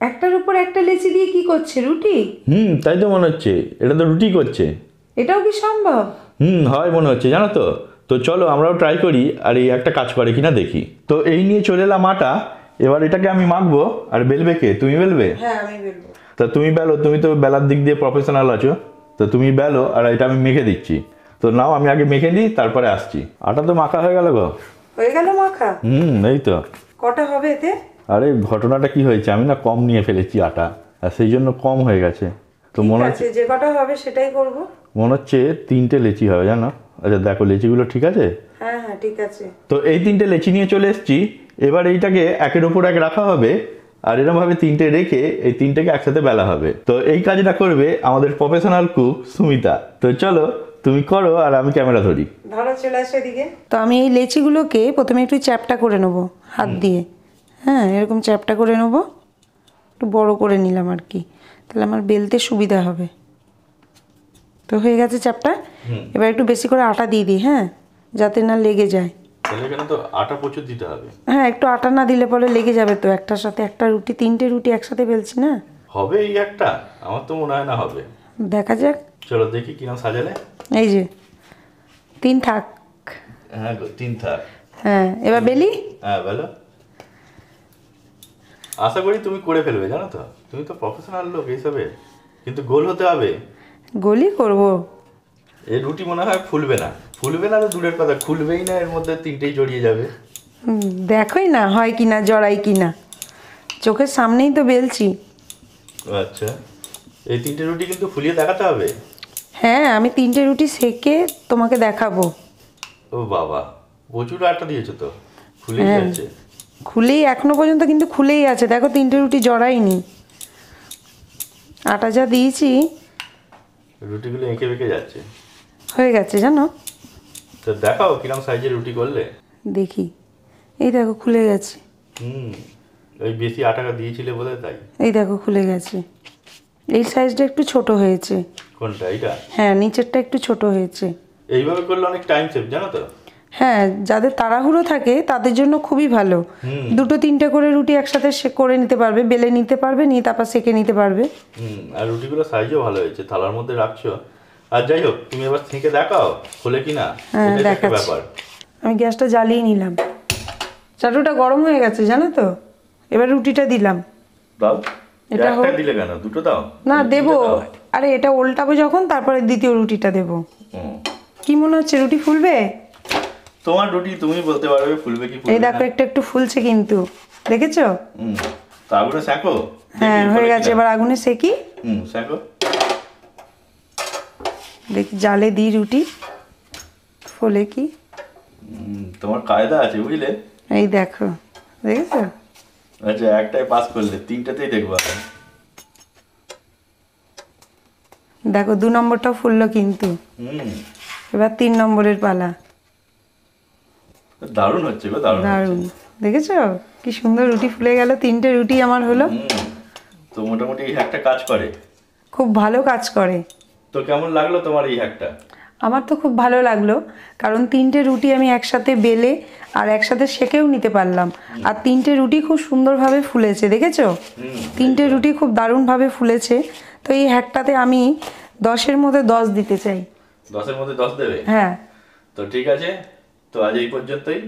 একটার উপর একটা লেচি দিয়ে কি করছে, রুটি? তাই তো মনে হচ্ছে, এটা তো রুটি করছে। এটাও কি সম্ভব? হয় মনে হচ্ছে, জানো তো। তো চলো আমরাও ট্রাই করি আর এই একটা কাজ করে কিনা দেখি। তো এই নিয়ে চলে এলাম আটা। এবার এটাকে আমি মাখবো। আর বেলবে কে, তুমি বেলবে? হ্যাঁ, আমি বেলবো। তা তুমি বেলো, তুমি তো বেলার দিক দিয়ে প্রফেশনাল আছো। তো তুমি বেলো আর এটা আমি মেখে দিচ্ছি। তো নাও আমি আগে মেখে নিই, তারপরে আসছি। আটা তো মাখা হয়ে গেল গো। হয়ে গেল মাখা? এই তো। কটা হবে এতে? আরে ঘটনাটা কি হয়েছে, আমি না কম নিয়ে ফেলেছি আটা, আর সেই জন্য কম হয়ে গেছে। তো মনে হচ্ছে যে কটা হবে সেটাই করব। মনে হচ্ছে 3টে লেচি হবে, জানো। আচ্ছা দেখো লেচিগুলো ঠিক আছে? হ্যাঁ হ্যাঁ, ঠিক আছে। তো এই 3টে লেচি নিয়ে চলে এসেছি। এবার এইটাকে একের উপর এক রাখা হবে, আর এরকমভাবে 3টে রেখে এই 3টেকে একসাথে বেলা হবে। তো এই কাজটা করবে আমাদের প্রফেশনাল কুক সুমিতা। তো চলো তুমি করো আর আমি ক্যামেরা ধরি। ধরো, চলে আসো এদিকে। তো আমি এই লেচিগুলোকে প্রথমে একটু চ্যাপটা করে নেবো হাত দিয়ে। হ্যাঁ, এরকম চ্যাপটা করে নেবো, একটু বড় করে নিলাম আর কি, তাহলে আমার বেলতে সুবিধা হবে। তো হয়ে গেছে চ্যাপটা। এবার একটু বেশি করে আটা দিয়ে দিই, হ্যাঁ, যাতে না লেগে যায়। তাহলে এখানে তো আটা প্রচুর দিতে হবে। হ্যাঁ, একটু আটা না দিলে পরে লেগে যাবে। তো একটার সাথে একটা রুটি, 3টে রুটি একসাথে বেলছি না। হবে এই একটা? আমার তো মনে হয় না হবে। দেখা যাক। চলো দেখি কিরম সাজালে। এই যে 3 থাক। হ্যাঁ 3 থাক। হ্যাঁ, এবার বেলি। হ্যাঁ বলো। আশা করি তুমি করে ফেলবে, জানো তো, তুমি তো প্রফেশনাল লোক এইসবে। কিন্তু গোল হতে হবে। গোলি করব। এই রুটি মনে হয় ফুলবে না। ফুলবে না তো দূরের কথা, খুলবেই না, এর মধ্যে 3টেই জড়িয়ে যাবে। দেখোই না হয় কি না, জড়াই কি না, চোখের সামনেই তো বেলছি। আচ্ছা, এই 3টে রুটি কিন্তু ফুলিয়ে দেখাতে হবে। হ্যাঁ, আমি 3টে রুটি সেকে তোমাকে দেখাবো। ও বাবা, প্রচুর আটা দিয়েছো তো, খুলেই হ্যাঁ, যাচ্ছে। খুলেই এখনো পর্যন্ত কিন্তু খুলেই আছে। দেখো 3টে রুটি জড়াইনি, আটা যা দিয়েছি। রুটিগুলো এঁকে বেঁকে যাচ্ছে। হয়ে গেছে জানো। তো দেখাও কিরম সাইজের রুটি করলে। দেখি, এই দেখো খুলে গেছে। ওই বেশি আটা দিয়েছিলে বোধহয় তাই। এই দেখো খুলে গেছে। এই সাইজটা একটু ছোট হয়েছে। কোনটা, এইটা? হ্যাঁ, নিচেরটা একটু ছোট হয়েছে। এইভাবে করলে অনেক টাইম সেভ, জানো তো। হ্যাঁ, যাদের তাড়াহুড়ো থাকে তাদের জন্য খুবই ভালো। 2-3টে করে রুটি একসাথে করে নিতে পারবে, বেলে নিতে পারবে, নিয়ে তারপর সেকে নিতে পারবে। আর রুটিগুলো সাইজও ভালো হয়েছে, থালার মধ্যে রাখছো। আর যাই হোক, তুমি এবার থেকে দেখাও খোলে কিনা। হ্যাঁ, এটাই একটা দেখাচ্ছি। ব্যাপার। আমি গ্যাসটা জ্বালিয়ে নিলাম, চাটুটা গরম হয়ে গেছে জানো তো। এবার রুটিটা দিলাম। দাও। এটা একটা দিলে কেন, দুটো দাও। না, দেবো। তিনটে দাও। আরে এটা উল্টাবো যখন, তারপরে দ্বিতীয় রুটিটা দেবো। হুম। কি মনে হচ্ছে, রুটি ফুলবে? তোমার রুটি তুমি বলতে পারবে ফুলবে কি এই ফুলবে দেখো না। একটু একটু ফুলছে কিন্তু, দেখেছো? তো আগুনে সেঁকো। হ্যাঁ, দেখি হয়ে ফোলে গেছে। কিনা। এবার আগুনে সেকি। সেঁকো। দেখি জালে দিই রুটি, ফোলে কি। তোমার কায়দা আছে বুঝলে। এই দেখো, দেখেছো? আচ্ছা, একটাই পাস করলে, 3টেতেই দেখবো এখন। দেখো 2 নম্বরটাও ফুললো কিন্তু। এবার 3 নম্বরের পালা। দারুণ হচ্ছে গো, দারুণ হচ্ছে। দারুণ, দেখেছো কি সুন্দর রুটি ফুলে গেল। 3টে রুটি আমার হলো। তো মোটামুটি এই হ্যাকটা কাজ করে। খুব ভালো কাজ করে। তো কেমন লাগলো তোমার এই হ্যাকটা? আমার তো খুব ভালো লাগলো, কারণ 3টে রুটি আমি একসাথে বেলে আর একসাথে সেকেও নিতে পারলাম। আর 3টে রুটি খুব সুন্দরভাবে ফুলেছে, দেখেছো? 3টে রুটি খুব দারুণভাবে ফুলেছে। তো এই হ্যাকটাতে আমি 10-এর মধ্যে 10 দিতে চাই। 10-এর মধ্যে 10 দেবে? হ্যাঁ। তো ঠিক আছে, তো আজ এই পর্যন্তই।